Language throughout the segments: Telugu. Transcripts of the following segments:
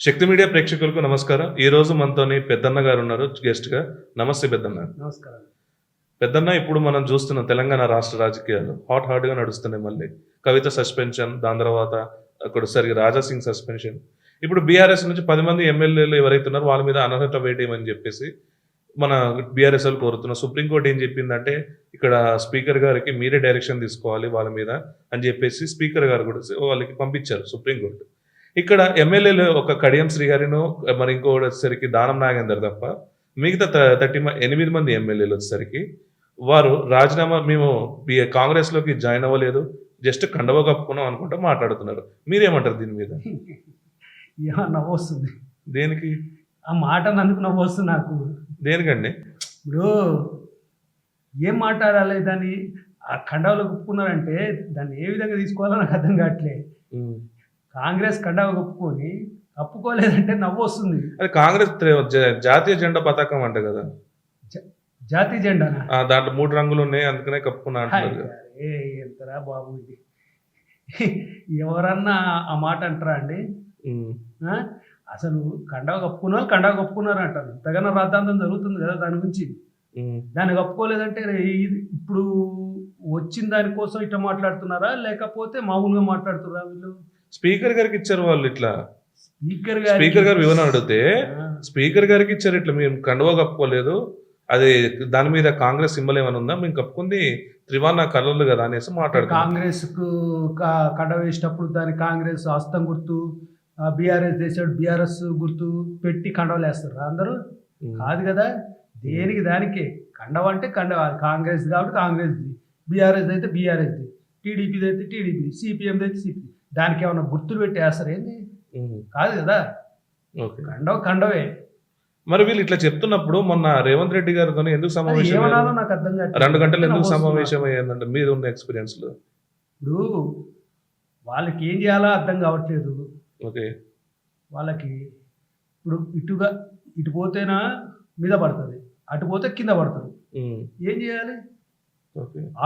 శక్తి మీడియా ప్రేక్షకులకు నమస్కారం. ఈ రోజు మనతోని పెద్దన్న గారు ఉన్నారు గెస్ట్‌గా. నమస్తే పెద్దన్న. నమస్కారం. పెద్దన్న ఇప్పుడు మనం చూస్తున్నాం తెలంగాణ రాష్ట్ర రాజకీయాలు హాట్‌గా నడుస్తున్నాయి మళ్ళీ. కవిత సస్పెన్షన్, దాని తర్వాత అక్కడొకసారి రాజా సింగ్ సస్పెన్షన్. ఇప్పుడు బీఆర్ఎస్ నుంచి 10 మంది ఎమ్మెల్యేలు ఎవరైతే ఉన్నారో వాళ్ళ మీద అనర్హత వేటేయమని చెప్పేసి మన బీఆర్ఎస్ వాళ్ళు కోరుతున్నారు. సుప్రీంకోర్టు ఏం చెప్పిందంటే ఇక్కడ స్పీకర్ గారికి మీరే డైరెక్షన్ తీసుకోవాలి వాళ్ళ మీద అని చెప్పేసి స్పీకర్ గారు కూడా వాళ్ళకి పంపించారు సుప్రీంకోర్టు. ఇక్కడ ఎమ్మెల్యేలు ఒక కడియం శ్రీహరిను మరి ఇంకోటి వచ్చేసరికి దానం నాగేందర్ తప్ప మిగతా 8 మంది ఎమ్మెల్యేలు వచ్చేసరికి వారు రాజీనామా మేము కాంగ్రెస్‌లోకి జాయిన్ అవ్వలేదు. జస్ట్ కండువా కప్పుకున్నాం అనుకుంటా మాట్లాడుతున్నారు. మీరేమంటారు దీని మీద? నవ్వొస్తుంది. దేనికి? ఆ మాట అన్నందుకు నవ్వొస్తుంది నాకు. దేనికండి? ఇప్పుడు ఏం మాట్లాడాలి దాన్ని? ఆ కండవలో కప్పుకున్నారంటే దాన్ని ఏ విధంగా తీసుకోవాలో నాకు అర్థం కావట్లే. కాంగ్రెస్ కండవ కప్పుకొని కప్పుకోలేదంటే నవ్వొస్తుంది. అది కాంగ్రెస్ జాతీయ జెండా పతాకం అంట కదా! జాతీయ జెండానా? దాంట్లో 3 రంగులు ఉన్నాయి అందుకనే కప్పుకున్నా అంటున్నారు కదా! ఎంతరా బాబు ఇది. ఎవరన్నా ఆ మాట అంటారా అండి? అసలు కండవ కప్పుకున్నారు అంటారు. ఇంతగానో రాద్ధాంతం జరుగుతుంది కదా దాని గురించి. దాన్ని కప్పుకోలేదంటే ఇప్పుడు వచ్చిన దానికోసం ఇట్లా మాట్లాడుతున్నారా, లేకపోతే మామూలుగా మాట్లాడుతున్నారా వీళ్ళు? స్పీకర్ గారికి ఇచ్చారు వాళ్ళు ఇట్లా. స్పీకర్ గారు వివరణ అడిగితే స్పీకర్ గారికి ఇచ్చారు ఇట్లా మేము కండువా కప్పుకోలేదు, అది దాని మీద కాంగ్రెస్ సింబల్ ఏమైనా ఉందా, మేము కప్పుకుంది త్రివర్ణ కలర్లు కదా అనేసి మాట్లాడుతారు. కాంగ్రెస్ కు కండవ వేసేటప్పుడు దాని కాంగ్రెస్ హస్తం గుర్తు, బీఆర్ఎస్ చేసాడు బీఆర్ఎస్ గుర్తు పెట్టి కండవలు వేస్తారు అందరూ. కాదు కదా, దేనికి దానికే కండవ అంటే కండవ. కాంగ్రెస్ కాబట్టి కాంగ్రెస్ది, బీఆర్ఎస్ అయితే బీఆర్ఎస్ది, టీడీపీది అయితే టీడీపీ, సిపిఎంది అయితే సిపి. దానికి ఏమన్నా గుర్తులు పెట్టి వేస్తారు ఏంది? కాదు కదా, కండవే. మరి వీళ్ళు ఇట్లా చెప్తున్నప్పుడు మొన్న రేవంత్ రెడ్డి గారితో ఎందుకు సమావేశం, ఏమన్నాలో నాకు అర్థం కాదు. 2 గంటలు ఎందుకు సమావేశం అయ్యిందంటే మీరు ఉన్న ఎక్స్పీరియన్స్ లో? ఇప్పుడు వాళ్ళకి ఏం చేయాలో అర్థం కావట్లేదు. ఓకే, వాళ్ళకి ఇప్పుడు ఇటు పోతేనా మీద పడుతుంది, అటు పోతే కింద పడుతుంది. ఏం చేయాలి?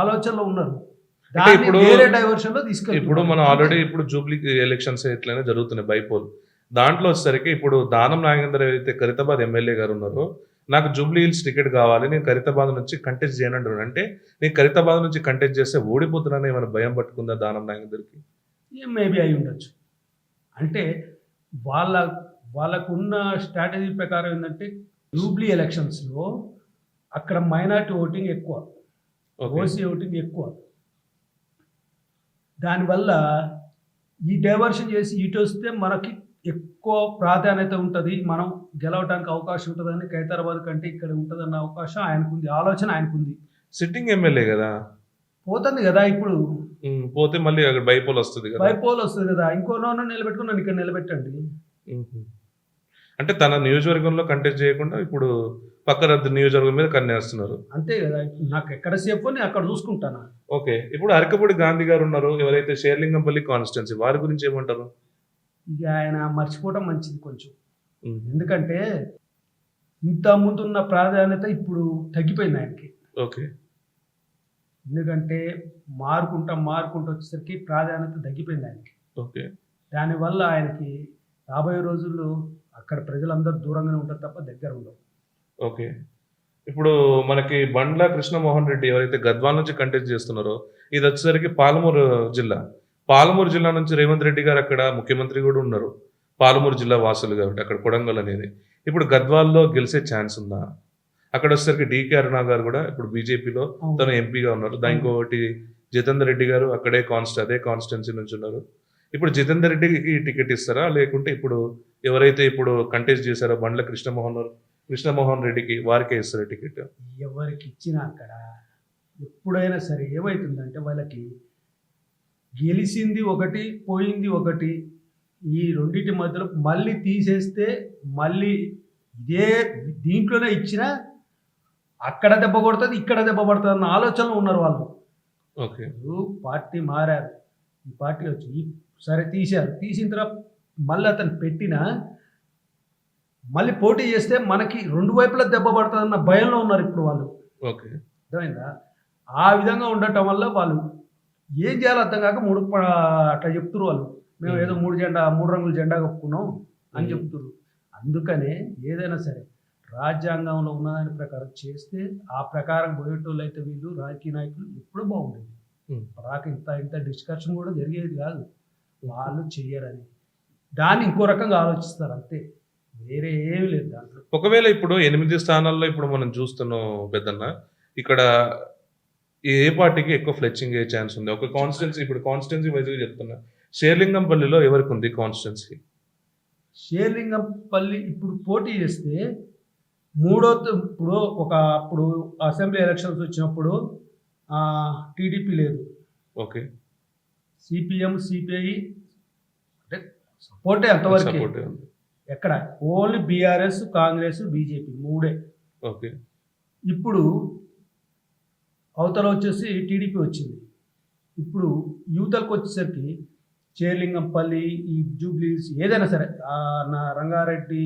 ఆలోచనలో ఉన్నారు. ఇప్పుడు వేరే డైవర్షన్ లో తీసుకెళ్ళి ఇప్పుడు మనం ఆల్రెడీ ఇప్పుడు జూబ్లీ ఎలక్షన్స్ ఎట్లయినా జరుగుతున్నాయి బైపోల్. దాంట్లో వచ్చేసరికి ఇప్పుడు దానం నాగేందర్ అయితే ఖైరతాబాద్ ఎమ్మెల్యే గారు ఉన్నారో, నాకు జూబ్లీ హిల్స్ టికెట్ కావాలి, నేను ఖైరతాబాద్ నుంచి కంటెస్ట్ చేయనంటారు. అంటే నేను ఖైరతాబాద్ నుంచి కంటెస్ట్ చేస్తే ఓడిపోతున్నాను ఏమైనా భయం పట్టుకుందా దానం నాగేందర్కి? మేబీ అయి ఉండొచ్చు. అంటే వాళ్ళకున్న స్ట్రాటజీ ప్రకారం ఏంటంటే జూబ్లీ ఎలక్షన్స్లో అక్కడ మైనార్టీ ఓటింగ్ ఎక్కువ, ఓసీ ఓటింగ్ ఎక్కువ. దానివల్ల ఈ డైవర్షన్ చేసి ఇటు వస్తే మనకి ఎక్కువ ప్రాధాన్యత ఉంటుంది, మనం గెలవడానికి అవకాశం ఉంటుందని ఖైరతాబాద్ కంటే ఇక్కడ ఉంటుందన్న అవకాశం ఆయనకుంది, ఆలోచన ఆయనకుంది. సిట్టింగ్ ఎమ్మెల్యే కదా, పోతుంది కదా ఇప్పుడు. పోతే మళ్ళీ అక్కడ బైపోల్ వస్తుంది కదా, ఇంకో నన్ను నిలబెట్టుకుని నన్ను ఇక్కడ నిలబెట్టండి. అంటే తన నియోజకవర్గంలో కంటెస్ట్ చేయకుండా ఇప్పుడు పక్క నియోజకవర్గం మీద కన్నేస్తున్నారు. అంతే కదా, నాకు ఎక్కడ సేఫ్ నేను అక్కడ చూసుకుంటాను. ఓకే, ఇప్పుడు అరకపూడి గాంధీ గారు ఉన్నారు, ఎవరైతే షేర్లింగంపల్లి కాన్స్టిట్యున్సీ, వారి గురించి ఏమంటారు? ఇక ఆయన మర్చిపోవడం మంచిది కొంచెం. ఎందుకంటే ఇంత ముందున్న ప్రాధాన్యత ఇప్పుడు తగ్గిపోయింది ఆయనకి. ఓకే, ఎందుకంటే మారుకుంటూ వచ్చేసరికి ప్రాధాన్యత తగ్గిపోయింది ఆయనకి. ఓకే, దానివల్ల ఆయనకి రాబోయే రోజుల్లో అక్కడ ప్రజలందరూ దూరంగానే ఉంటారు తప్ప దగ్గర ఉండవు. ఓకే, ఇప్పుడు మనకి బండ్ల కృష్ణమోహన్ రెడ్డి ఎవరైతే గద్వాల నుంచి కంటెస్ట్ చేస్తున్నారో, ఇది వచ్చేసరికి పాలమూరు జిల్లా నుంచి రేవంత్ రెడ్డి గారు అక్కడ ముఖ్యమంత్రి కూడా ఉన్నారు, పాలమూరు జిల్లా వాసులు కాబట్టి అక్కడ కొడంగల్ అనేది. ఇప్పుడు గద్వాల్లో గెలిచే ఛాన్స్ ఉందా? అక్కడ వచ్చేసరికి డికే అరుణ గారు కూడా ఇప్పుడు బీజేపీలో తను ఎంపీగా ఉన్నారు. ఇంకొకటి జితేందర్ రెడ్డి గారు అక్కడే అదే కాన్స్టిట్యున్సీ నుంచి ఉన్నారు. ఇప్పుడు జితేందర్ రెడ్డికి టికెట్ ఇస్తారా, లేకుంటే ఇప్పుడు ఎవరైతే ఇప్పుడు కంటెస్ట్ చేశారో బండ్ల కృష్ణమోహన్ రెడ్డికి వారికే ఇస్తారా టికెట్? ఎవరికి ఇచ్చినా అక్కడ ఎప్పుడైనా సరే ఏమవుతుందంటే వాళ్ళకి గెలిచింది ఒకటి, పోయింది ఒకటి. ఈ రెండింటి మధ్యలో మళ్ళీ తీసేస్తే మళ్ళీ ఇదే దీంట్లోనే ఇచ్చినా అక్కడ దెబ్బ కొడుతుంది, ఇక్కడ దెబ్బ పడుతుంది అన్న ఆలోచనలో ఉన్నారు వాళ్ళు. ఓకే, పార్టీ మారారు, ఈ పార్టీ వచ్చి సరే తీసిన తర్వాత మళ్ళీ అతను పెట్టినా మళ్ళీ పోటీ చేస్తే మనకి 2 వైపులా దెబ్బ పడుతుందన్న భయంలో ఉన్నారు ఇప్పుడు వాళ్ళు. ఓకే, అర్థమైందా? ఆ విధంగా ఉండటం వల్ల వాళ్ళు ఏం చేయాలో అర్థం కాక అట్లా చెప్తున్నారు వాళ్ళు. మేము ఏదో 3 రంగుల జెండా కప్పుకున్నాం, అని చెప్తున్నారు. అందుకనే ఏదైనా సరే రాజ్యాంగంలో ఉన్నదాని ప్రకారం చేస్తే ఆ ప్రకారం పోయేటోళ్ళు అయితే వీళ్ళు రాజకీయ నాయకులు ఎప్పుడూ బాగుండేది. రాక ఇంత డిస్కషన్ కూడా జరిగేది కాదు. వాళ్ళు చెయ్యరని దాన్ని ఇంకో రకంగా ఆలోచిస్తారు అంతే, వేరే ఏమి లేదు దాంట్లో. ఒకవేళ ఇప్పుడు 8 స్థానాల్లో ఇప్పుడు మనం చూస్తున్నాం పెద్దన్న. ఇక్కడ ఏ పార్టీకి ఎక్కువ ఫ్లెక్సింగ్ అయ్యే ఛాన్స్ ఉంది? ఒక కాన్స్టిట్యున్సీ ఇప్పుడు కాన్స్టిట్యున్సీ వైజ్‌గా చెప్తున్నా. షేర్లింగంపల్లిలో ఎవరికుంది కాన్స్టిట్యున్సీ? షేర్లింగంపల్లి ఇప్పుడు పోటీ చేస్తే ఇప్పుడు అప్పుడు అసెంబ్లీ ఎలక్షన్స్ వచ్చినప్పుడు టీడీపీ లేదు, ఓకే. సిపిఎం, సిపిఐ అంటే సపోర్టే అంతవరకు. సపోర్టే ఉంది. ఎక్కడ ఓన్లీ బీఆర్ఎస్, కాంగ్రెస్, బీజేపీ మూడే. ఓకే. ఇప్పుడు అవతల వచ్చేసి టీడీపీ వచ్చింది. ఇప్పుడు యువతలకు వచ్చేసరికి షేర్లింగంపల్లి, ఈ జూబ్లీస్ ఏదైనా సరే నా రంగారెడ్డి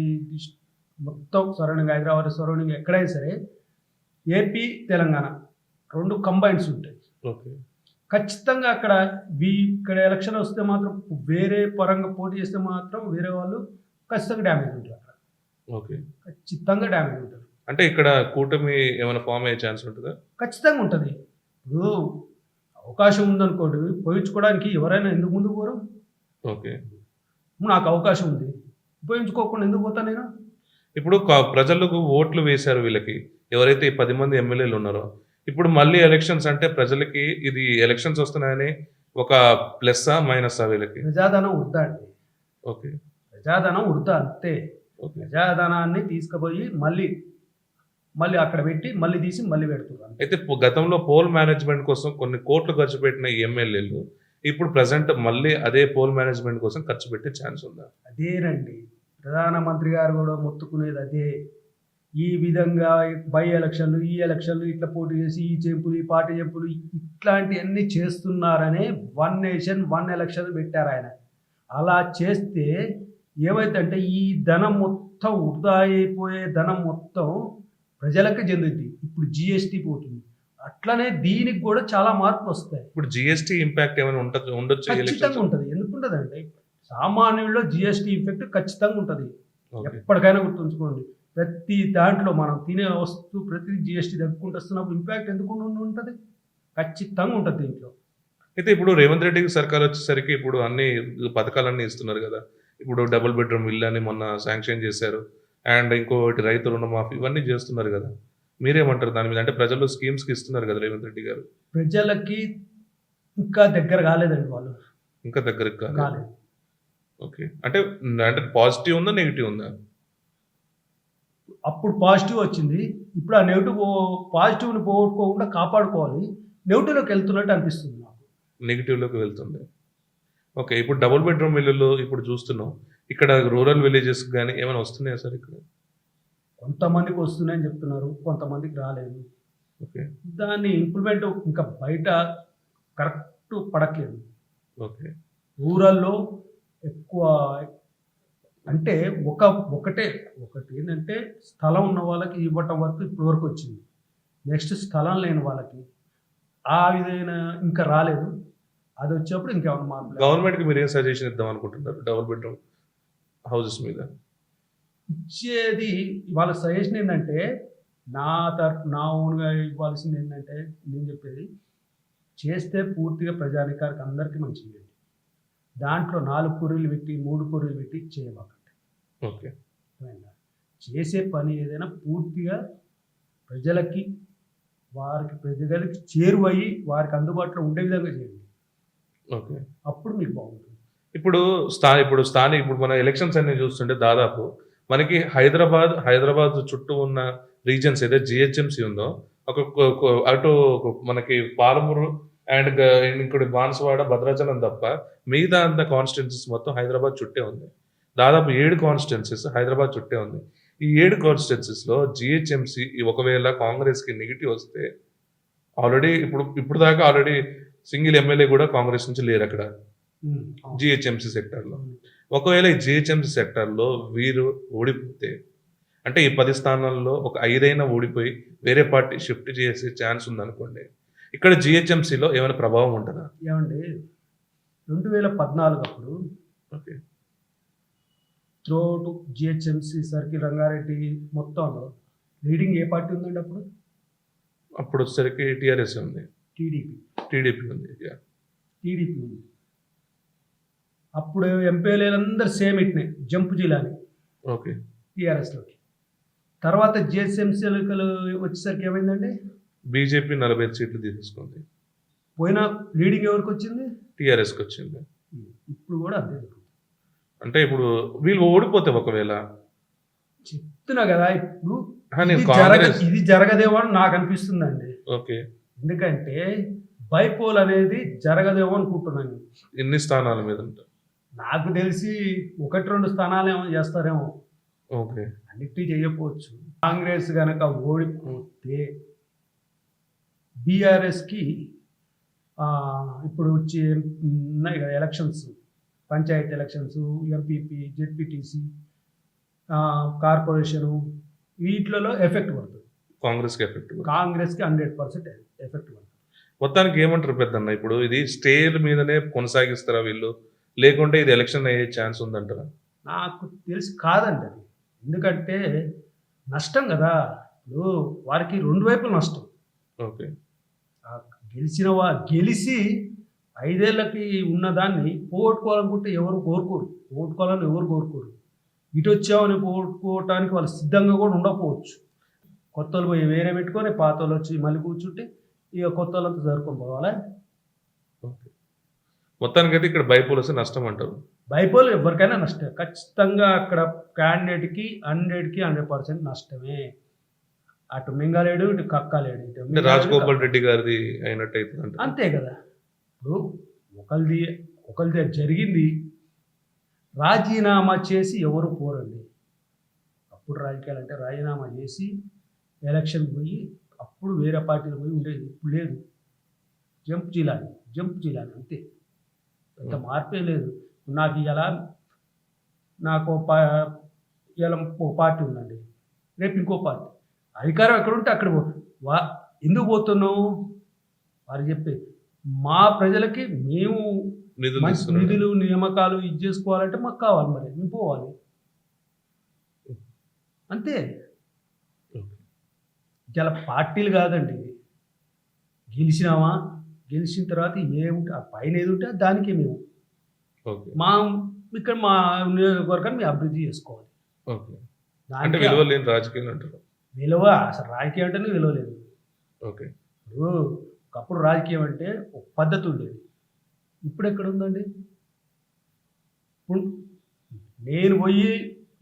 మొత్తం సరౌండింగ్, హైదరాబాద్ సరౌండింగ్ ఎక్కడైనా సరే ఏపీ, తెలంగాణ 2 కంబైన్స్ ఉంటాయి. ఓకే. ఖచ్చితంగా ఇక్కడ ఎలక్షన్ వస్తే మాత్రం వేరే పరంగా పోటీ చేస్తే మాత్రం వేరే వాళ్ళు ఖచ్చితంగా డ్యామేజ్ ఉంటారు అక్కడ. ఓకే. ఖచ్చితంగా డ్యామేజ్ ఉంటుంది. అంటే ఇక్కడ కూటమి ఏమైనా ఫామ్ అయ్యే ఛాన్స్ ఉంటుందా? ఖచ్చితంగా ఉంటుంది. ఇప్పుడు అవకాశం ఉందనుకోండి, ఉపయోగించుకోవడానికి ఎవరైనా ఎందుకు ముందుకు పోరు? ఓకే. నాకు అవకాశం ఉంది, ఉపయోగించుకోకుండా ఎందుకు పోతా నేను? ఇప్పుడు ప్రజలకు ఓట్లు వేశారు వీళ్ళకి. ఎవరైతే ఈ 10 మంది ఎమ్మెల్యేలు ఉన్నారో, ఇప్పుడు మళ్ళీ ఎలక్షన్స్ అంటే ప్రజలకి ఇది ఎలక్షన్స్ వస్తున్నాయని ఒక ప్లస్సా, మైనస్సా వీళ్ళకి? ప్రజాధనం వృధా అండి. ఓకే. ప్రజాధనం వృధా అంతే. ఓకే. ప్రజాధనాన్ని తీసుకుపోయి మళ్ళీ అక్కడ పెట్టి మళ్ళీ తీసి మళ్ళీ పెడుతున్నారు. అయితే గతంలో పోల్ మేనేజ్మెంట్ కోసం కొన్ని కోట్లు ఖర్చు పెట్టిన ఈ ఎమ్మెల్యేలు ఇప్పుడు ప్రెజెంట్ మళ్ళీ అదే పోల్ మేనేజ్మెంట్ కోసం ఖర్చు పెట్టే ఛాన్స్ ఉందా? అదేనండి, ప్రధానమంత్రి గారు కూడా మొత్తుకునేది అదే. ఈ విధంగా బై ఎలక్షన్లు, ఈ ఎలక్షన్లు ఇట్లా పోటీ చేసి ఈ చెంపులు, ఈ పార్టీ చెంపులు ఇట్లాంటివన్నీ చేస్తున్నారనే 1 నేషన్ 1 ఎలక్షన్ పెట్టారు ఆయన. అలా చేస్తే ఏమైందంటే ఈ ధనం మొత్తం వృధా అయిపోయే ధనం మొత్తం ప్రజలకే చెందుద్ది. ఇప్పుడు జిఎస్టీ పోతుంది, అట్లనే దీనికి కూడా చాలా మార్పులు వస్తాయి. ఇప్పుడు జిఎస్టీ ఇంపాక్ట్ ఏమైనా ఉండొచ్చు? ఖచ్చితంగా ఉంటుంది. ఎందుకు ఉంటుందండి? సామాన్యుల్లో జిఎస్టీ ఇంపాక్ట్ ఖచ్చితంగా ఉంటుంది. ఓకే. ఎప్పటికైనా గుర్తుంచుకోండి, ప్రతి దాంట్లో మనం తినే వస్తువు ప్రతి జిఎస్టీ తగ్గుకుంటూ వస్తున్నప్పుడు ఇంపాక్ట్ ఎందుకు ఉంటుంది? ఖచ్చితంగా ఉంటుంది దీంట్లో. అయితే ఇప్పుడు రేవంత్ రెడ్డి సర్కార్ వచ్చేసరికి ఇప్పుడు అన్ని పథకాలన్నీ ఇస్తున్నారు కదా. ఇప్పుడు డబుల్ బెడ్రూమ్ ఇల్లు అని మొన్న శాంక్షన్ చేశారు. అండ్ ఇంకోటి రైతు రుణమాఫీ ఇవన్నీ చేస్తున్నారు కదా. మీరేమంటారు దాని మీద? అంటే ప్రజలు స్కీమ్స్కి ఇస్తున్నారు కదా రేవంత్ రెడ్డి గారు. ప్రజలకి ఇంకా దగ్గర కాలేదండి వాళ్ళు. ఇంకా దగ్గరకు కాలేదు. ఓకే. అంటే పాజిటివ్ ఉందా, నెగిటివ్ ఉందా? అప్పుడు పాజిటివ్ వచ్చింది, ఇప్పుడు ఆ పాజిటివ్ని పోగొట్టుకోకుండా కాపాడుకోవాలి. నెగిటివ్లోకి వెళ్తున్నట్టు అనిపిస్తుంది నాకు. నెగిటివ్లోకి వెళ్తుంది. ఓకే. ఇప్పుడు డబుల్ బెడ్రూమ్ ఇల్లులు ఇప్పుడు చూస్తున్నాం. ఇక్కడ రూరల్ విలేజెస్ కానీ ఏమైనా వస్తున్నాయా సార్ ఇక్కడ? కొంతమందికి వస్తున్నాయని చెప్తున్నారు, కొంతమందికి రాలేదు. ఓకే. దాన్ని ఇంప్లిమెంట్ ఇంకా బయట కరెక్ట్ పడట్లేదు. ఓకే. రూరల్లో ఎక్కువ అంటే ఒకటి ఏంటంటే స్థలం ఉన్న వాళ్ళకి ఇవ్వటం వరకు ఇప్పటి వరకు వచ్చింది. నెక్స్ట్ స్థలం లేని వాళ్ళకి ఆ విధమైన ఇంకా రాలేదు. అది వచ్చేప్పుడు ఇంకేమన్నా మార్పు. గవర్నమెంట్కి మీరు ఏం సజెషన్ ఇద్దాం అనుకుంటున్నారు డబుల్ బెడ్రూమ్ హౌసెస్ మీద? ఇచ్చేది వాళ్ళ సజెషన్ ఏంటంటే నా ఓన్గా ఇవ్వాల్సింది ఏంటంటే నేను చెప్పేది చేస్తే పూర్తిగా ప్రజానికానికి అందరికీ మంచిది. దాంట్లో 4 పూరీలు పెట్టి 3 పూరీలు పెట్టి చేయబాకండి. ఓకే. చేసే పని ఏదైనా పూర్తిగా ప్రజలకి చేరువయ్యి వారికి అందుబాటులో ఉండే విధంగా చేయండి. ఓకే. అప్పుడు మీకు బాగుంటుంది. ఇప్పుడు ఇప్పుడు మన ఎలక్షన్స్ అన్ని చూస్తుంటే దాదాపు మనకి హైదరాబాద్ చుట్టూ ఉన్న రీజన్స్ ఏదైతే జిహెచ్ఎంసీ ఉందో అటు మనకి పాలమూరు అండ్ ఇంకోటి బాన్సువాడ, భద్రాచలం తప్ప మిగతా అంత కాన్స్టిట్యున్సీస్ మొత్తం హైదరాబాద్ చుట్టే ఉంది. దాదాపు 7 కాన్స్టిట్యున్సీస్ హైదరాబాద్ చుట్టే ఉంది. ఈ 7 కాన్స్టిట్యున్సీస్లో జిహెచ్ఎంసీ ఒకవేళ కాంగ్రెస్కి నెగిటివ్ వస్తే ఇప్పుడు దాకా ఆల్రెడీ సింగిల్ ఎమ్మెల్యే కూడా కాంగ్రెస్ నుంచి లేరు అక్కడ జిహెచ్ఎంసీ సెక్టర్లో. ఒకవేళ ఈ జిహెచ్ఎంసీ సెక్టర్లో వీరు ఓడిపోతే అంటే ఈ 10 స్థానాల్లో ఒక 5 అయినా ఓడిపోయి వేరే పార్టీ షిఫ్ట్ చేసే ఛాన్స్ ఉందనుకోండి, ఇక్కడ జిహెచ్ఎంసీలో ఏమైనా ప్రభావం ఉంటుందా? ఏమండి 2014 అప్పుడు okay. Throughout GHMC circle Rangareddy మొత్తంలో లీడింగ్ ఏ పార్టీ ఉందండి అప్పుడు? అప్పుడు వచ్చేసరికి టీఆర్ఎస్ ఉంది, టీడీపీ. టీడీపీ ఉంది. Yeah. టీడీపీ ఉంది. అప్పుడు ఎంపీలందరూ సేమ్ ఇట్నే జంప్ జిల్లాని ఓకే. టీఆర్ఎస్లోకి. తర్వాత జిహెచ్ఎంసీ ఎన్నికలు వచ్చేసరికి ఏమైందండి? బీజేపీ 45 సీట్లు తీసేసుకుంది, పోయిన లీడింగ్ ఎవరికి వచ్చింది? టీఆర్ఎస్కి వచ్చింది. ఇప్పుడు కూడా అంతే జరుగుతుంది. అంటే ఇప్పుడు వీళ్ళు ఓడిపోతే ఒకవేళ చెప్తున్నా కదా, ఇప్పుడు నేను ఇది జరగదేమో అని నాకు అనిపిస్తుందండి. ఓకే. ఎందుకంటే బైపోల్ అనేది జరగదేమో అనుకుంటున్నాను. ఎన్ని స్థానాల మీద ఉంటారు? నాకు తెలిసి 1-2 స్థానాలు ఏమో చేస్తారేమో, ఓకే. అన్నిటి చేయకపోవచ్చు. కాంగ్రెస్ గనక ఓడిపోతే బీఆర్ఎస్కి ఇప్పుడు వచ్చి ఉన్నాయి కదా elections, panchayati elections, MPP, ZPTC, corporation, వీటిలలో ఎఫెక్ట్ పడుతుంది. కాంగ్రెస్కి ఎఫెక్ట్, కాంగ్రెస్కి 100% ఎఫెక్ట్ పడుతుంది. మొత్తానికి ఏమంటారు పెద్దన్న, ఇప్పుడు ఇది స్టేల మీదనే కొనసాగిస్తారా వీళ్ళు, లేకుంటే ఇది ఎలక్షన్ అయ్యే ఛాన్స్ ఉందంటారా? నాకు తెలిసి కాదండి అది. ఎందుకంటే నష్టం కదా, ఇప్పుడు వారికి 2 వైపులు నష్టం. ఓకే. గెలిచి 5 ఏళ్ళకి ఉన్నదాన్ని పోగొట్టుకోవాలనుకుంటే ఎవరు కోరుకోరు, పోగొట్టుకోవాలని ఎవరు కోరుకోరు. ఇటు వచ్చామని పోగొట్టుకోవటానికి వాళ్ళు సిద్ధంగా కూడా ఉండకపోవచ్చు. కొత్త వాళ్ళు పోయి వేరే పెట్టుకొని పాత వాళ్ళు వచ్చి మళ్ళీ కూర్చుంటే ఇక కొత్త వాళ్ళంతా జరుపుకొని పోవాలా? ఓకే. మొత్తానికైతే ఇక్కడ బైపోల్ వస్తే నష్టం అంటారు. బైపోల్ ఎవరికైనా నష్టమే ఖచ్చితంగా. అక్కడ క్యాండిడేట్కి 100% నష్టమే. అటు మింగలేడు, ఇటు కక్కలేడు. అంటే రాజగోపాల్ రెడ్డి గారిది అయినట్టు అవుతుంది అంతే కదా. ఇప్పుడు ఒకరిది జరిగింది, రాజీనామా చేసి ఎవరు పోరండి. అప్పుడు రాజకీయాలు అంటే రాజీనామా చేసి ఎలక్షన్ పోయి అప్పుడు వేరే పార్టీలు పోయి ఉండేది. ఇప్పుడు లేదు, జంప్ జిల్లాని అంతే, పెద్ద మార్పే లేదు. నాకు నాకు ఓ పార్టీ ఉందండి, రేపు ఇంకో పార్టీ అధికారం ఎక్కడ ఉంటే అక్కడ ఎందుకు పోతున్నావు? వారు చెప్పే మా ప్రజలకి మేము నిధులు నియామకాలు ఇది చేసుకోవాలంటే మాకు కావాలి, మరి మేము పోవాలి అంతే. చాలా పార్టీలు కాదండి, గెలిచినామా, గెలిచిన తర్వాత ఏముంటే ఆ పైన ఏది ఉంటే దానికే మేము ఇక్కడ మా నియోజకవర్గాన్ని మేము అభివృద్ధి చేసుకోవాలి. అంటే విలువ లేని రాజకీయాలు అంటారు. విలువ అసలు రాజకీయం అంటేనే విలువ లేదు. ఓకే. ఒకప్పుడు రాజకీయం అంటే ఒక పద్ధతి ఉండేది, ఇప్పుడు ఎక్కడ ఉందండి? ఇప్పుడు నేను పోయి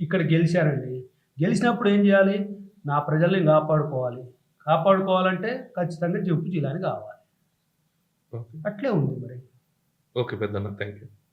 ఇక్కడ గెలిచానండి, గెలిచినప్పుడు ఏం చేయాలి? నా ప్రజల్ని కాపాడుకోవాలంటే ఖచ్చితంగా జంపు జిల్లాని కావాలి. అట్లే ఉంది మరి. Okay Peddanna, thank you.